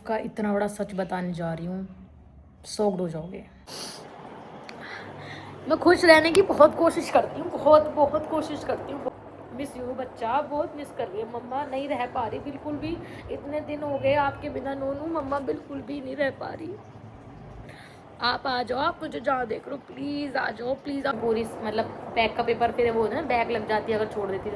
का इतना बड़ा सच बताने जा रही हूँ, शॉक्ड हो जाओगे। मैं खुश रहने की बहुत कोशिश करती हूँ, बहुत बहुत कोशिश करती हूँ। मिस यू बच्चा, बहुत मिस कर रही है मम्मा, नहीं रह पा रही बिल्कुल भी। इतने दिन हो गए आपके बिना नोनू, मम्मा बिल्कुल भी नहीं रह पा रही। आप आ जाओ, आप मुझे जहाँ देख लो, प्लीज़ आ जाओ प्लीज़। आप पूरी मतलब बैग का पेपर फिर वो ना बैग लग जाती है अगर छोड़ देती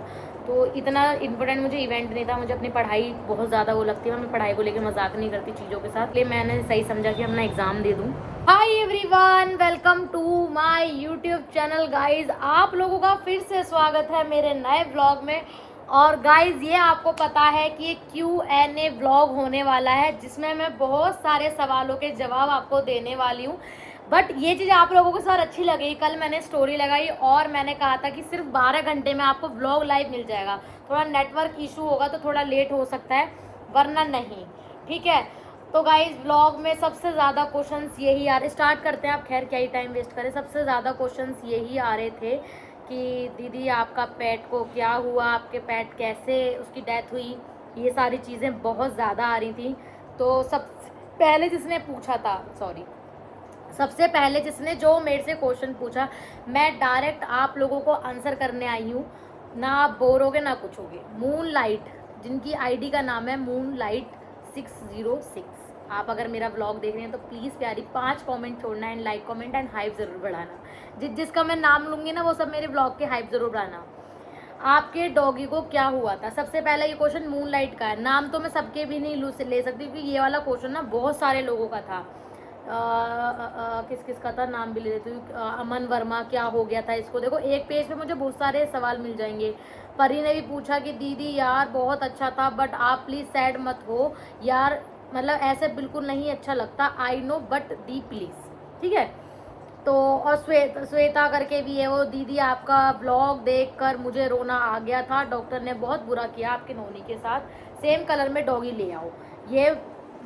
तो इतना इम्पोर्टेंट मुझे इवेंट नहीं था। मुझे अपनी पढ़ाई बहुत ज़्यादा वो लगती है, मैं पढ़ाई को लेकर मजाक नहीं करती चीज़ों के साथ, इसलिए मैंने सही समझा कि अपना एग्ज़ाम दे दूँ। Hi everyone, welcome to my YouTube channel guys. आप लोगों का फिर से स्वागत है मेरे नए व्लॉग में। और गाइज ये आपको पता है कि ये Q&A व्लॉग होने वाला है, जिसमें मैं बहुत सारे सवालों के जवाब आपको देने वाली हूँ। बट ये चीज़ आप लोगों को सर अच्छी लगेगी। कल मैंने स्टोरी लगाई और मैंने कहा था कि सिर्फ 12 घंटे में आपको व्लॉग लाइव मिल जाएगा। थोड़ा नेटवर्क इशू होगा तो थोड़ा लेट हो सकता है, वरना नहीं। ठीक है, तो गाइज व्लॉग में सबसे ज़्यादा क्वेश्चंस यही आ रहे, स्टार्ट करते हैं। आप खैर क्या ही टाइम वेस्ट करें। सबसे ज़्यादा क्वेश्चंस यही आ रहे थे कि दीदी आपका पेट को क्या हुआ, आपके पेट कैसे उसकी डेथ हुई, ये सारी चीज़ें बहुत ज़्यादा आ रही थी। तो सबसे पहले जिसने पूछा था, सबसे पहले जिसने जो मेरे से क्वेश्चन पूछा, मैं डायरेक्ट आप लोगों को आंसर करने आई हूँ, ना आप बोर होगे ना कुछ होगे। मून लाइट, जिनकी आईडी का नाम है मून लाइट 606। आप अगर मेरा व्लॉग देख रहे हैं तो प्लीज़ प्यारी 5 कमेंट छोड़ना and like comment and hype ज़रूर बढ़ाना। जिसका मैं नाम लूँगी ना वो सब मेरे व्लॉग के हाइप ज़रूर बढ़ाना। आपके डॉगी को क्या हुआ था? सबसे पहला ये क्वेश्चन मून लाइट का है। नाम तो मैं सबके भी नहीं ले सकती क्योंकि ये वाला क्वेश्चन ना बहुत सारे लोगों का था। किस किस का था नाम भी ले लेती हूँ। अमन वर्मा, क्या हो गया था इसको? देखो एक पेज पे मुझे बहुत सारे सवाल मिल जाएंगे। परी ने भी पूछा कि दीदी यार बहुत अच्छा था बट आप प्लीज़ सैड मत हो यार, मतलब ऐसे बिल्कुल नहीं अच्छा लगता, I know but the please. ठीक है, तो और श्वेता करके भी है वो, दीदी आपका ब्लॉग देखकर मुझे रोना आ गया था, डॉक्टर ने बहुत बुरा किया आपके नोनी के साथ, सेम कलर में डॉगी ले आओ। ये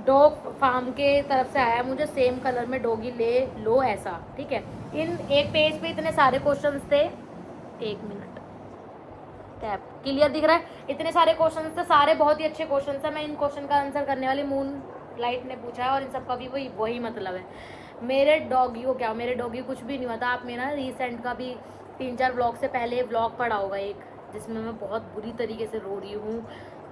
डॉग फार्म के तरफ से आया, मुझे सेम कलर में डॉगी ले लो ऐसा। ठीक है, इन एक पेज पे इतने सारे क्वेश्चंस थे। एक मिनट, टैप क्लियर दिख रहा है? इतने सारे क्वेश्चंस थे, सारे बहुत ही अच्छे क्वेश्चंस हैं। मैं इन क्वेश्चन का आंसर करने वाली, मून लाइट ने पूछा है और इन सब का भी वही मतलब है। मेरे डॉगी को क्या, मेरे डॉगी कुछ भी नहीं हुआ था। आप मेरा रिसेंट का भी 3-4 व्लॉग से पहले व्लॉग पड़ा होगा एक, जिसमें मैं बहुत बुरी तरीके से रो रही हूँ,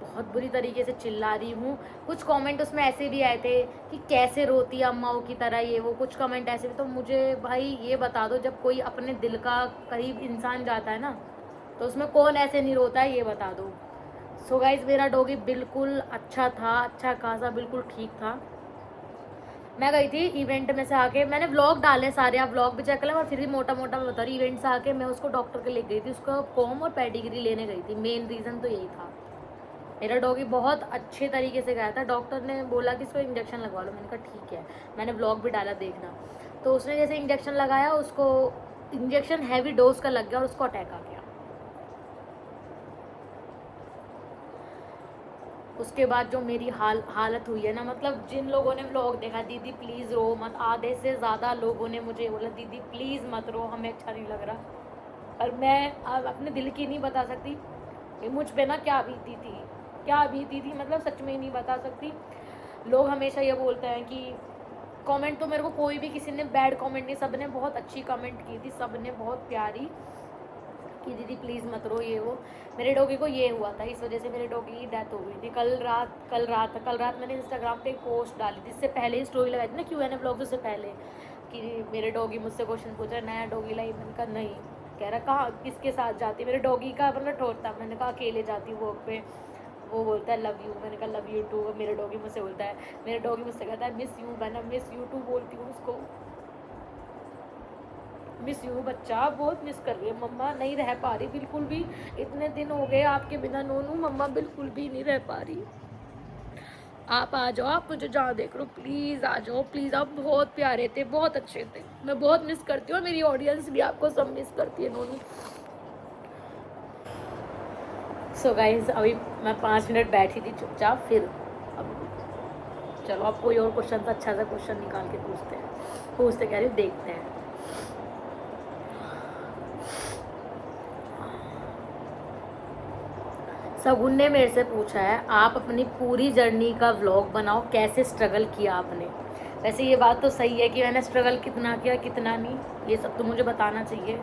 बहुत बुरी तरीके से चिल्ला रही हूँ। कुछ कमेंट उसमें ऐसे भी आए थे कि कैसे रोती है अम्माओं की तरह, ये वो कुछ कमेंट ऐसे भी। तो मुझे भाई ये बता दो, जब कोई अपने दिल का करीब इंसान जाता है ना तो उसमें कौन ऐसे नहीं रोता है, ये बता दो। सो गाइज मेरा डॉगी बिल्कुल अच्छा था, अच्छा खासा बिल्कुल ठीक था। मैं गई थी इवेंट में से आके, मैंने व्लॉग डाले सारे, आप व्लॉग भी चेक कर लें, और फिर भी मोटा मोटा मैं बता रही। इवेंट से आके मैं उसको डॉक्टर के ले गई थी, उसको कॉम और पेडिग्री लेने गई थी। मेन रीज़न तो यही था। मेरा डॉगी बहुत अच्छे तरीके से गया था। डॉक्टर ने बोला कि इसको इंजेक्शन लगवा लो, मैंने कहा ठीक है, मैंने व्लॉग भी डाला देखना। तो उसने जैसे इंजेक्शन लगाया, उसको इंजेक्शन हैवी डोज का लग गया और उसको अटैक आ गया। उसके बाद जो मेरी हालत हुई है ना, मतलब जिन लोगों ने व्लॉग देखा, दीदी प्लीज़ रो मत, आधे से ज़्यादा लोगों ने मुझे बोला दीदी प्लीज़ मत रो, हमें अच्छा नहीं लग रहा। और मैं अब अपने दिल की नहीं बता सकती कि मुझ पे ना क्या बीती थी, क्या बीती थी, मतलब सच में ही नहीं बता सकती। लोग हमेशा ये बोलते हैं कि कमेंट तो मेरे को कोई भी किसी ने बैड कमेंट नहीं, सब ने बहुत अच्छी कमेंट की थी, सब ने बहुत प्यारी कि दीदी प्लीज़ मत रो ये वो। मेरे डॉगी को ये हुआ था, इस वजह से मेरे डॉगी की डेथ हो गई थी। कल रात मैंने इंस्टाग्राम पे एक पोस्ट डाली थी, इससे पहले ही स्टोरी लगाई थी ना Q&A ब्लॉग से पहले, कि मेरे डॉगी मुझसे क्वेश्चन पूछ रहा है नया डॉगी लाई। मैंने कहा नहीं, कह रहा कहाँ किसके साथ जाती, मेरे डॉगी का मतलब ठोट था। मैंने कहा अकेले जाती हूँ वॉक पे। वो बोलता है लव यू, मैंने कहा लव यू टू। मेरे डॉगी मुझसे बोलता है, मेरे डॉगी मुझसे कहता है मिस यू, मैंने मिस यू टू बोलती हूँ उसको। मिस यू बच्चा, बहुत मिस कर रही है मम्मा, नहीं रह पा रही बिल्कुल भी। इतने दिन हो गए आपके बिना नोनू, मम्मा बिल्कुल भी नहीं रह पा रही। आप आ जाओ, आप मुझे जहाँ देख लो, प्लीज़ आ जाओ प्लीज़। आप बहुत प्यारे थे, बहुत अच्छे थे, मैं बहुत मिस करती हूँ, मेरी ऑडियंस भी आपको सब मिस करती है नोनू। सो गाइज अभी मैं 5 मिनट बैठी थी चुपचाप, फिर अब चलो अब कोई और क्वेश्चन, अच्छा सा क्वेश्चन निकाल के पूछते कह रही हूँ, देखते हैं। सगुन ने मेरे से पूछा है आप अपनी पूरी जर्नी का व्लॉग बनाओ, कैसे स्ट्रगल किया आपने। वैसे ये बात तो सही है कि मैंने स्ट्रगल कितना किया कितना नहीं, ये सब तो मुझे बताना चाहिए।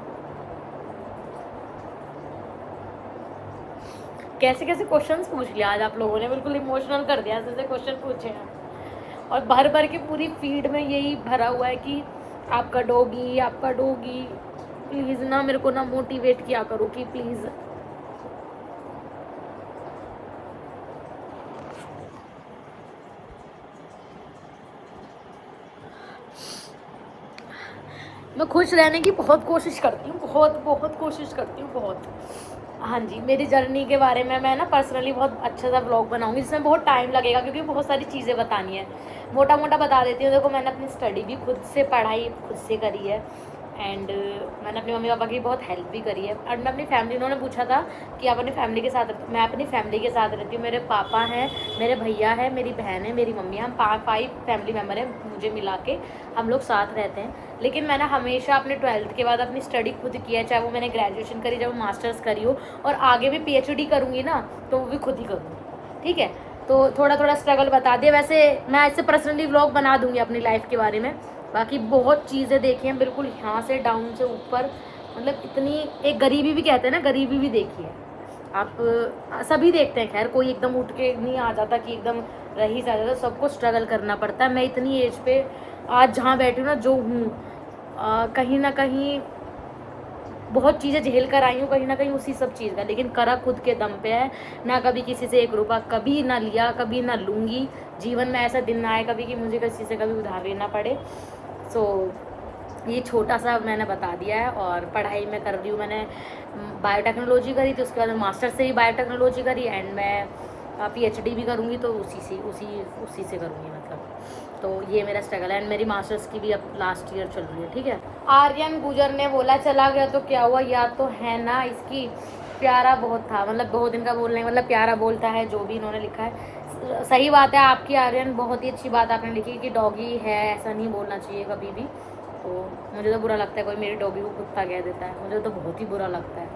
कैसे कैसे क्वेश्चंस पूछ लिया आज आप लोगों ने, बिल्कुल इमोशनल कर दिया, ऐसे क्वेश्चन पूछे हैं। और भर भर के पूरी फीड में यही भरा हुआ है कि आपका डॉगी आपका डॉगी। प्लीज़ ना मेरे को ना मोटिवेट किया करो कि प्लीज़। मैं खुश रहने की बहुत कोशिश करती हूँ, बहुत बहुत कोशिश करती हूँ, बहुत। हाँ जी, मेरी जर्नी के बारे में मैं ना पर्सनली बहुत अच्छा सा व्लॉग बनाऊंगी, जिसमें बहुत टाइम लगेगा क्योंकि बहुत सारी चीज़ें बतानी है। मोटा मोटा बता देती हूँ। देखो, मैंने अपनी स्टडी भी खुद से, पढ़ाई खुद से करी है, एंड मैंने अपने मम्मी पापा की बहुत हेल्प भी करी है। और मैं अपनी फैमिली, उन्होंने पूछा था कि आप अपनी फैमिली के साथ, मैं अपनी फैमिली के साथ रहती हूँ। मेरे पापा हैं, मेरे भैया है, मेरी बहन है, मेरी मम्मी है, हम 5 फैमिली मेम्बर हैं, मुझे मिला के हम लोग साथ रहते हैं। लेकिन मैंने हमेशा अपने 12th के बाद अपनी स्टडी खुद किया है, चाहे वो मैंने ग्रेजुएशन करी, चाहे वो मास्टर्स करी हो, और आगे भी PhD करूँगी ना तो वो भी खुद ही करूँगी। ठीक है, तो थोड़ा थोड़ा स्ट्रगल बता दिया। वैसे मैं ऐसे पर्सनली व्लॉग बना दूँगी अपनी लाइफ के बारे में। बाकी बहुत चीज़ें देखी हैं, बिल्कुल यहाँ से डाउन से ऊपर, मतलब इतनी, एक गरीबी भी कहते हैं ना, गरीबी भी देखी है। आप सभी देखते हैं, खैर कोई एकदम उठ के नहीं आ जाता कि एकदम रही जा जाता, सबको स्ट्रगल करना पड़ता है। मैं इतनी एज पे आज जहाँ बैठी हूँ ना, जो हूँ, कहीं ना कहीं बहुत चीज़ें झेल कर आई हूँ, कहीं ना कहीं उसी सब चीज़ का, लेकिन करा खुद के दम पे है। ना कभी किसी से 1 रुपया कभी ना लिया, कभी ना लूँगी। जीवन में ऐसा दिन ना आए कभी कि मुझे किसी से कभी उधार लेना पड़े। सो ये छोटा सा मैंने बता दिया है। और पढ़ाई में कर रही हूँ, मैंने बायोटेक्नोलॉजी करी थी, उसके बाद मास्टर से ही बायोटेक्नोलॉजी करी, एंड मैं PhD भी करूँगी तो उसी से करूँगी, मतलब। तो ये मेरा स्ट्रगल है, एंड मेरी मास्टर्स की भी अब लास्ट ईयर चल रही है। ठीक है। आर्यन गुजर ने बोला चला गया तो क्या हुआ, या तो है ना इसकी, प्यारा बहुत था, मतलब बहुत दिन का बोलने, मतलब प्यारा बोलता है, जो भी इन्होंने लिखा है सही बात है आपकी आर्यन, बहुत ही अच्छी बात आपने लिखी कि डॉगी है, ऐसा नहीं बोलना चाहिए कभी भी। तो मुझे तो बुरा लगता है कोई मेरी डॉगी को कुत्ता कह देता है, मुझे तो बहुत ही बुरा लगता है।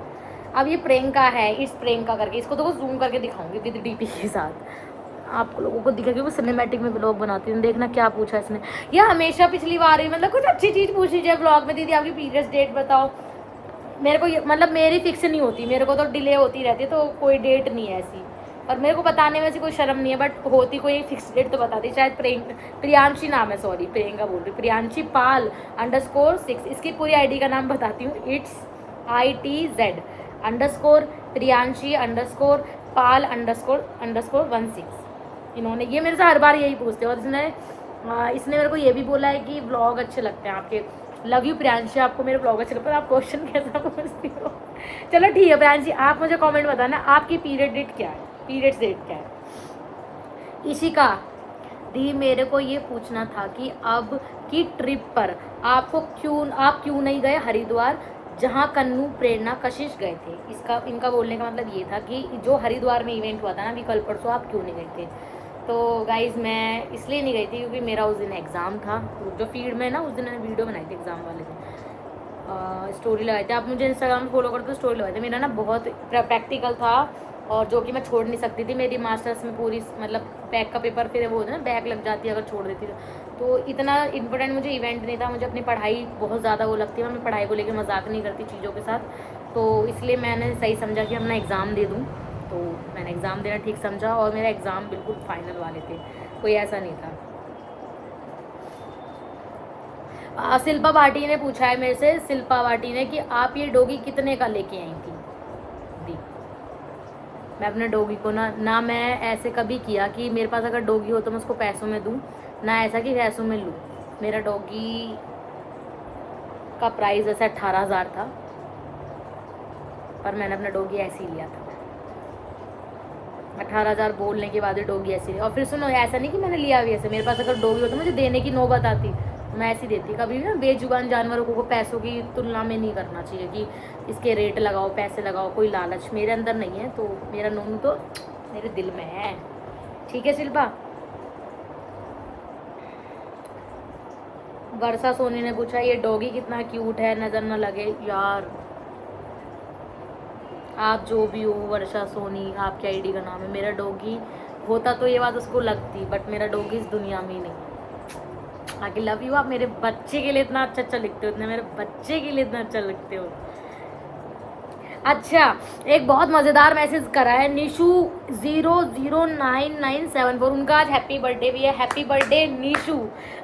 अब ये प्रियंका है, इस प्रियंका करके, इसको तो जूम करके दिखाऊंगी विद DP के साथ, आप लोगों को दिखेगा। वो सिनेमैटिक में ब्लॉग बनाती हूँ। देखना क्या पूछा इसने, ये हमेशा पिछली बार ही मतलब कुछ अच्छी चीज़ पूछ लीजिए ब्लॉग में, दीदी आपकी पीरियड्स डेट बताओ। मेरे को मतलब मेरी फिक्स नहीं होती, मेरे को तो डिले होती रहती है, तो कोई डेट नहीं है ऐसी, और मेरे को बताने में से कोई शर्म नहीं है, बट होती कोई फिक्स डेट तो बताती। शायद प्रियांशी नाम है, सॉरी प्रियंका बोल रही, प्रियांशी पाल _6। इसकी पूरी ID का नाम बताती हूँ, इट्स ITZ _ प्रियांशी _ पाल _ 16। इन्होंने, ये मेरे से हर बार यही पूछते हैं, और इसने मेरे को ये भी बोला है कि व्लॉग अच्छे लगते हैं आपके। लव यू प्रियांशी, आपको मेरे व्लॉग अच्छे लगते हैं, आप क्वेश्चन कैसा पूछती हो। चलो ठीक है प्रियांशी, आप मुझे कमेंट बताना आपकी पीरियड्स डेट क्या है। इशिका दी, मेरे को ये पूछना था कि अब की ट्रिप पर आप क्यों नहीं गए हरिद्वार, जहाँ कन्नू, प्रेरणा, कशिश गए थे। इनका बोलने का मतलब ये था कि जो हरिद्वार में इवेंट हुआ था ना अभी कल परसों, आप क्यों नहीं गए थे। तो गाइज़ मैं इसलिए नहीं गई थी क्योंकि मेरा उस दिन एग्ज़ाम था। जो फीड में ना उस दिन मैंने वीडियो बनाई थी एग्ज़ाम वाले दिन, स्टोरी लगाई थी, आप मुझे इंस्टाग्राम में फॉलो करते तो स्टोरी लगाई थी। मेरा ना बहुत प्रैक्टिकल था, और जो कि मैं छोड़ नहीं सकती थी। मेरी मास्टर्स में पूरी, मतलब बैक का पेपर, फिर वो ना बैक लग जाती है अगर छोड़ देती तो इतना इंपॉर्टेंट मुझे इवेंट नहीं था। मुझे अपनी पढ़ाई बहुत ज़्यादा वो लगती है, मैं पढ़ाई को लेकर मजाक नहीं करती चीज़ों के साथ, तो इसलिए मैंने सही समझा कि अपना एग्ज़ाम दे दूँ। तो मैंने एग्ज़ाम देना ठीक समझा, और मेरा एग्ज़ाम बिल्कुल फाइनल वाले थे, कोई ऐसा नहीं था। शिल्पा भाटी ने पूछा है मेरे से, शिल्पा भाटी ने, कि आप ये डॉगी कितने का लेके आई थी। दी, मैं अपने डॉगी को ना मैं ऐसे कभी किया कि मेरे पास अगर डॉगी हो तो मैं उसको पैसों में दूँ, ना ऐसा कि पैसों में लूँ। मेरा डॉगी का प्राइस ऐसा 18,000 था, पर मैंने अपना डॉगी ऐसे ही लिया था। 18,000 बोलने के बाद डॉगी ऐसे लिया। और फिर सुनो, ऐसा नहीं कि मैंने लिया भी ऐसे, मेरे पास अगर डॉगी हो तो मुझे देने की नौबत आती, मैं ऐसी देती। कभी भी ना बेजुबान जानवरों को पैसों की तुलना में नहीं करना चाहिए कि इसके रेट लगाओ, पैसे लगाओ, कोई लालच मेरे अंदर नहीं है। तो मेरा नोनू तो मेरे दिल में है। ठीक है शिल्पा। वर्षा सोनी ने पूछा ये डॉगी कितना क्यूट है, नज़र न लगे। यार आप जो भी हो, वर्षा सोनी आपकी आईडी का नाम है। मेरा डॉगी होता तो ये बात उसको लगती, बट मेरा डॉगी इस दुनिया में ही नहीं है। आगे लव यू। आप मेरे बच्चे के लिए इतना अच्छा अच्छा लिखते हो, इतने मेरे बच्चे के लिए इतना अच्छा लिखते हो। अच्छा, एक बहुत मज़ेदार मैसेज करा है निशु 009974। उनका आज हैप्पी बर्थडे भी है। Happy birthday Nishu.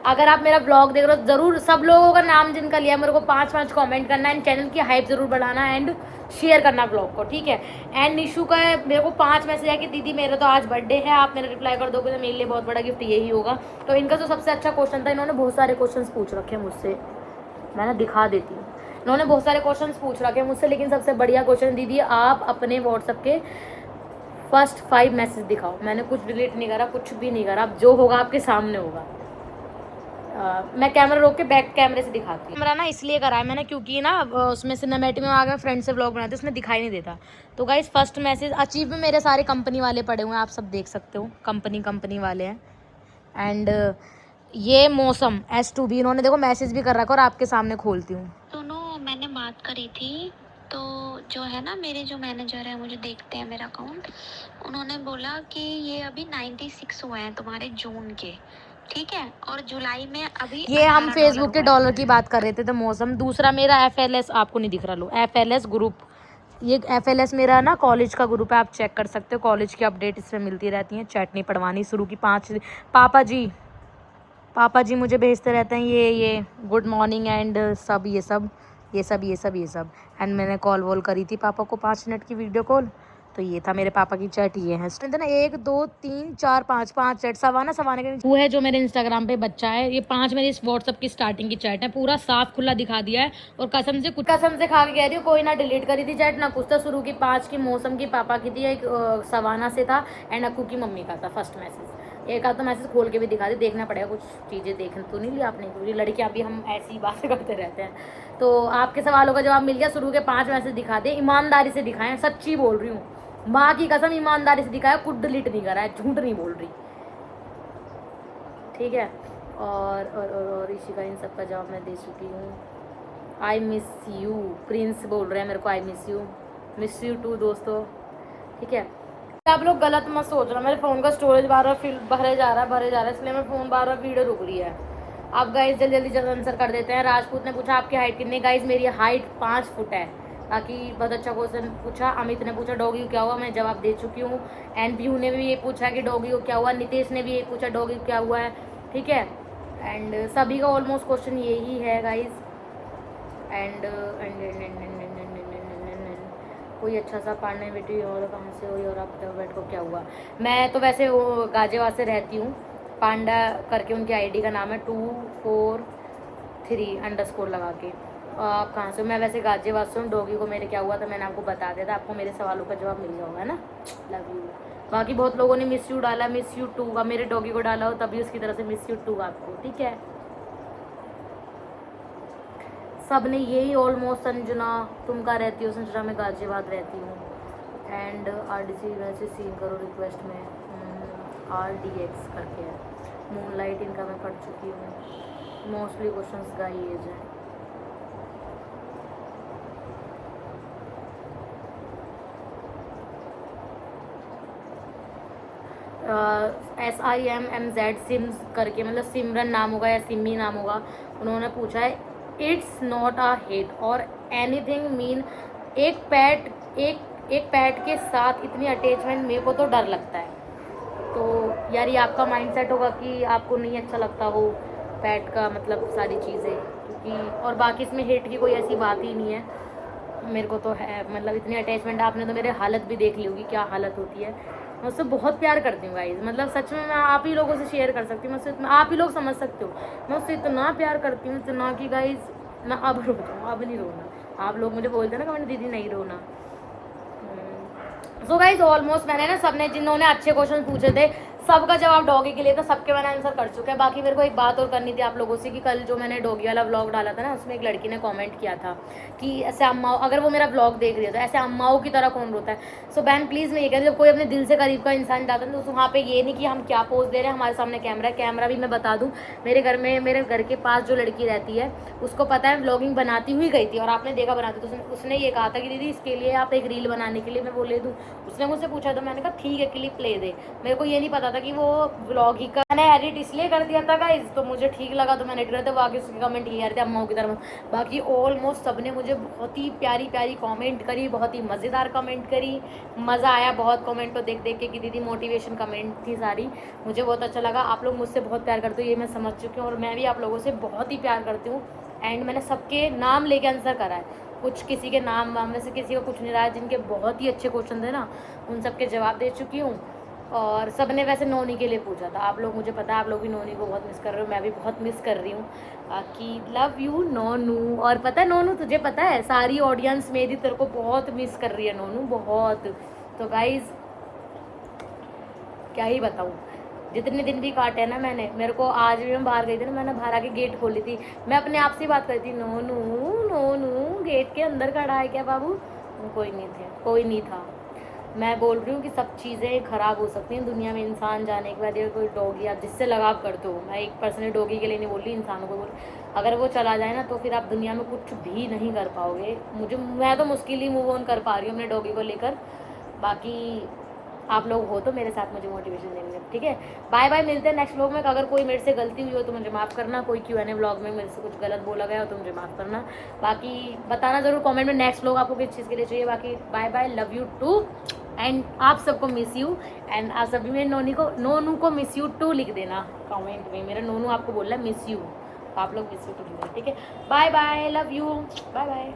अगर आप मेरा ब्लॉग देख रहे हो, ज़रूर सब लोगों का नाम जिनका लिया मेरे को 5-5 कमेंट करना एंड चैनल की हाइप ज़रूर बढ़ाना एंड शेयर करना ब्लॉग को, ठीक है। एंड निशु का मेरे को 5 मैसेज है कि दीदी मेरा तो आज बर्थडे है, आप मेरा रिप्लाई कर दोगे तो मेरे लिए बहुत बड़ा गिफ्ट यही होगा। तो इनका जो सबसे अच्छा क्वेश्चन था, इन्होंने बहुत सारे क्वेश्चन पूछ रखे हैं मुझसे, मैं ना दिखा देती हूँ। इन्होंने बहुत सारे क्वेश्चंस पूछ रखे हैं मुझसे, लेकिन सबसे बढ़िया क्वेश्चन, दीदी आप अपने व्हाट्सएप के फर्स्ट 5 मैसेज दिखाओ। मैंने कुछ डिलीट नहीं करा, कुछ भी नहीं करा, अब जो होगा आपके सामने होगा। मैं कैमरा रोक के बैक कैमरे से दिखाती हूँ। कैमरा ना इसलिए करा है मैंने क्योंकि ना उसमें सिनेमैटिक में आ गया, फ्रेंड से व्लॉग बनाते उसमें दिखाई नहीं देता। तो गाइस फर्स्ट मैसेज अचीव में मेरे सारे कंपनी वाले पड़े हुए हैं, आप सब देख सकते हो, कंपनी वाले हैं। एंड ये मौसम S2B, इन्होंने देखो मैसेज भी कर रखा और आपके सामने खोलती हूँ। दोनों मैंने बात करी थी, तो जो है ना मेरे जो मैनेजर है, मुझे देखते हैं मेरा अकाउंट, उन्होंने बोला कि ये अभी 96 हुए हैं तुम्हारे जून के, ठीक है, और जुलाई में अभी ये हम $18 फेसबुक के हुआ है। डॉलर की बात कर रहे थे। तो मौसम दूसरा मेरा FLS, आपको नहीं दिख रहा, लो FLS ग्रुप। ये FLS मेरा ना कॉलेज का ग्रुप है, आप चेक कर सकते हो, कॉलेज की अपडेट इसमें मिलती रहती हैं। चैट नहीं पढ़वानी शुरू की 5 पापा जी मुझे भेजते रहते हैं ये गुड मॉर्निंग एंड सब ये सब। एंड मैंने कॉल वॉल करी थी पापा को 5 मिनट की वीडियो कॉल। तो ये था मेरे पापा की चैट, ये है ना 1 2 3 4 5 चैट। सवाने के वो है जो मेरे इंस्टाग्राम पे बच्चा है। ये 5 मेरी इस व्हाट्सअप की स्टार्टिंग की चैट है, पूरा साफ खुला दिखा दिया है। और कसम से खा के कह रही हूँ, कोई ना डिलीट करी थी चैट ना कुछ था। शुरू की 5 की मौसम की पापा की थी, एक सवाना से था एंड अक्कू की मम्मी का था फर्स्ट मैसेज। एक आध तो मैसेज खोल के भी दिखा दी, देखना पड़ेगा, कुछ चीज़ें देखने तो नहीं लिया आपने, क्योंकि लड़कियां भी हम ऐसी बातें करते रहते हैं। तो आपके सवालों का जवाब मिल गया। शुरू के 5 मैसेज दिखा दे, ईमानदारी से दिखाएं, सच्ची बोल रही हूँ, माँ की कसम ईमानदारी से दिखाया, कुछ डिलीट नहीं करा है, झूठ नहीं बोल रही, ठीक है। और इशिका, इन सब का जवाब मैं दे चुकी हूँ। आई मिस यू, प्रिंस बोल रहे हैं मेरे को, आई मिस यू टू दोस्तों, ठीक है। आप लोग गलत मत सोच रहे, मेरे फ़ोन का स्टोरेज बार बार भरे जा रहा है, इसलिए मेरा फ़ोन बार बार वीडियो रुक रही है। आप गाइस जल्दी आंसर कर देते हैं। राजपूत ने पूछा आपकी हाइट कितनी। गाइस मेरी हाइट 5 फुट है। बाकी बहुत अच्छा क्वेश्चन पूछा। अमित ने पूछा डॉगी को क्या हुआ, मैं जवाब दे चुकी हूँ। एंड व्यू ने भी ये पूछा कि डॉगी को क्या हुआ। नितेश ने भी ये पूछा डॉगी को क्या हुआ है, ठीक है। एंड सभी का ऑलमोस्ट क्वेश्चन यही है गाइस। एंड कोई अच्छा सा पार्टनर बेटी और कहाँ से हुई और आपके बेट को क्या हुआ। मैं तो वैसे वो गाजियाबाद से रहती हूँ, पांडा करके उनकी आईडी का नाम है 243_ लगा के। आप कहाँ से हो? मैं वैसे गाजियाबाद से हूँ। डॉगी को मेरे क्या हुआ था मैंने आपको बता दिया था, आपको मेरे सवालों का जवाब मिल जाएगा ना। Love you. बाकी बहुत लोगों ने मिस यू डाला, मिस यू टू का मेरे डॉगी को डाला हो तभी उसकी तरफ से मिस यू टू आपको, ठीक है। सब ने यही ऑलमोस्ट। संजना तुम कहाँ रहती हो? संजना मैं गाजियाबाद रहती हूँ। एंड RDC वैसे सीन करो रिक्वेस्ट में, RDX करके है। मूनलाइट इनका मैं पढ़ चुकी हूँ। मोस्टली क्वेश्चंस का ही एज है। SIMMZ सिम्स करके, मतलब सिमरन नाम होगा या सिमी नाम होगा, उन्होंने पूछा है इट्स नॉट अ हेट और एनीथिंग मीन एक पैट के साथ इतनी अटैचमेंट मेरे को तो डर लगता है। तो यार ये आपका माइंडसेट होगा कि आपको नहीं अच्छा लगता हो पैट का, मतलब सारी चीज़ें, क्योंकि और बाकी इसमें हेट की कोई ऐसी बात ही नहीं है। मेरे को तो है, मतलब इतनी अटैचमेंट, आपने तो मेरे हालत भी देख ली होगी क्या हालत होती है। मैं उससे बहुत प्यार करती हूँ गाइज, मतलब सच में मैं आप ही लोगों से शेयर कर सकती हूँ, मैं उससे आप ही लोग समझ सकते हो, मैं उससे इतना प्यार करती हूँ, इतना कि गाइज मैं अब रो जाऊँ, अब नहीं रोना। आप लोग मुझे बोलते ना कमेंट दीदी नहीं रोना। सो गाइज ऑलमोस्ट मैंने ना सबने जिन्होंने अच्छे क्वेश्चन पूछे थे सबका जवाब डॉगी के लिए था, सबके मैंने आंसर कर चुका है। बाकी मेरे को एक बात और करनी थी आप लोगों से कि कल जो मैंने डॉगी वाला व्लॉग डाला था ना, उसमें एक लड़की ने कमेंट किया था कि ऐसे अम्माओं, अगर वो मेरा व्लॉग देख रही है तो ऐसे अम्माओं की तरह कौन रोता है। सो बहन प्लीज़ मैं ये कहती हूँ, जब कोई अपने दिल से करीब का इंसान जाता है तो वहाँ पे ये नहीं कि हम क्या पोज दे रहे हैं, हमारे सामने कैमरा भी मैं बता दूँ, मेरे घर के पास जो लड़की रहती है उसको पता है व्लॉगिंग बनाती हुई गई थी, और आपने देखा बनाती, तो उसने ये कहा था कि दीदी इसके लिए आप एक रील बनाने के लिए मैं वो ले दूँ। उसने मुझसे पूछा तो मैंने कहा ठीक है क्लिप ले दे। मेरे को ये नहीं पता था कि वो व्लॉग ही का मैंने एडिट इसलिए कर दिया था गाइस, तो मुझे ठीक लगा तो मैंने एडिट कर दिया। बाकी उसके कमेंट ये आ रहे थे अम्माओं की तरफ। बाकी ऑलमोस्ट सबने मुझे बहुत ही प्यारी प्यारी कमेंट करी, बहुत ही मज़ेदार कमेंट करी, मज़ा आया बहुत कमेंट को देख देख के कि दीदी मोटिवेशन कमेंट थी सारी, मुझे बहुत अच्छा लगा। आप लोग मुझसे बहुत प्यार करते हो ये मैं समझ चुकी हूँ, और मैं भी आप लोगों से बहुत ही प्यार करती हूँ। एंड मैंने सबके नाम लेके आंसर करा है, कुछ किसी के नाम वाम में से किसी का कुछ नहीं रहा है, जिनके बहुत ही अच्छे क्वेश्चन थे ना उन सबके जवाब दे चुकी हूँ। और सब ने वैसे नोनी के लिए पूछा था, आप लोग, मुझे पता है आप लोग भी नोनी को बहुत मिस कर रहे हो, मैं भी बहुत मिस कर रही हूँ। बाकी लव यू नोनू। और पता है नोनू, तुझे पता है सारी ऑडियंस मेरी तेरे को बहुत मिस कर रही है नोनू, बहुत। तो गाइज क्या ही बताऊँ, जितने दिन भी काटे ना मैंने, मेरे को आज भी मैं बाहर गई थी ना, मैंने बाहर आके गेट खोली थी, मैं अपने आप से बात करती, नोनू नोनू गेट के अंदर खड़ा है क्या बाबू? कोई नहीं था। मैं बोल रही हूँ कि सब चीज़ें ख़राब हो सकती हैं दुनिया में, इंसान जाने के बाद या कोई डॉगी आप जिससे लगाव करते हो, मैं एक पर्सनली डॉगी के लिए नहीं बोल रही, इंसानों को बोल, अगर वो चला जाए ना तो फिर आप दुनिया में कुछ भी नहीं कर पाओगे। मैं तो मुश्किल ही मूव ऑन कर पा रही हूँ अपने डॉगी को लेकर। बाकी आप लोग हो तो मेरे साथ मुझे मोटिवेशन देंगे, ठीक है। बाय बाय, मिलते हैं नेक्स्ट व्लॉग में। अगर कोई मेरे से गलती हुई हो तो मुझे माफ़ करना, कोई Q&A व्लॉग में मेरे से कुछ गलत बोला गया हो तो मुझे माफ़ करना। बाकी बताना ज़रूर कमेंट में नेक्स्ट व्लॉग आपको किस चीज़ के लिए चाहिए। बाकी bye bye, love you too, and आप सबको मिस यू, एंड आप सभी में नोनू को मिस यू टू लिख देना कमेंट में, मेरा नोनू आपको बोल रहा है मिस यू, तो आप लोग मिस यू टू लिख देना, ठीक है। Bye bye, love you, bye bye.